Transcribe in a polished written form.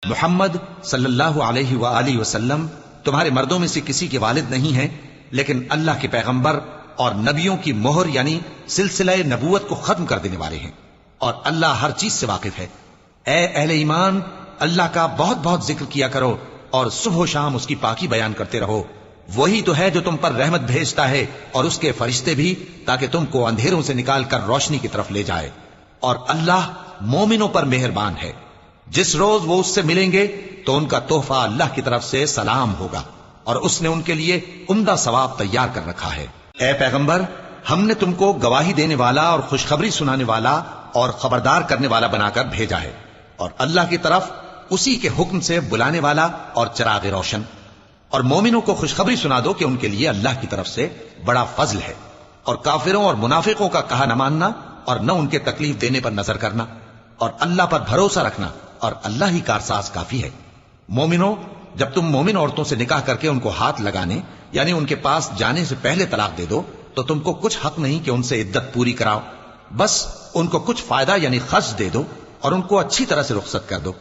محمد صلی اللہ علیہ وآلہ وسلم تمہارے مردوں میں سے کسی کے والد نہیں ہیں، لیکن اللہ کے پیغمبر اور نبیوں کی مہر یعنی سلسلہ نبوت کو ختم کر دینے والے ہیں، اور اللہ ہر چیز سے واقف ہے۔ اے اہل ایمان، اللہ کا بہت بہت ذکر کیا کرو اور صبح و شام اس کی پاکی بیان کرتے رہو۔ وہی تو ہے جو تم پر رحمت بھیجتا ہے اور اس کے فرشتے بھی، تاکہ تم کو اندھیروں سے نکال کر روشنی کی طرف لے جائے، اور اللہ مومنوں پر مہربان ہے۔ جس روز وہ اس سے ملیں گے تو ان کا تحفہ اللہ کی طرف سے سلام ہوگا، اور اس نے ان کے لیے عمدہ ثواب تیار کر رکھا ہے۔ اے پیغمبر، ہم نے تم کو گواہی دینے والا اور خوشخبری سنانے والا اور خبردار کرنے والا بنا کر بھیجا ہے، اور اللہ کی طرف اسی کے حکم سے بلانے والا اور چراغ روشن۔ اور مومنوں کو خوشخبری سنا دو کہ ان کے لیے اللہ کی طرف سے بڑا فضل ہے، اور کافروں اور منافقوں کا کہا نہ ماننا اور نہ ان کے تکلیف دینے پر نظر کرنا، اور اللہ پر بھروسہ رکھنا، اور اللہ ہی کارساز کافی ہے۔ مومنوں، جب تم مومن عورتوں سے نکاح کر کے ان کو ہاتھ لگانے یعنی ان کے پاس جانے سے پہلے طلاق دے دو تو تم کو کچھ حق نہیں کہ ان سے عدت پوری کراؤ، بس ان کو کچھ فائدہ یعنی خرچ دے دو اور ان کو اچھی طرح سے رخصت کر دو۔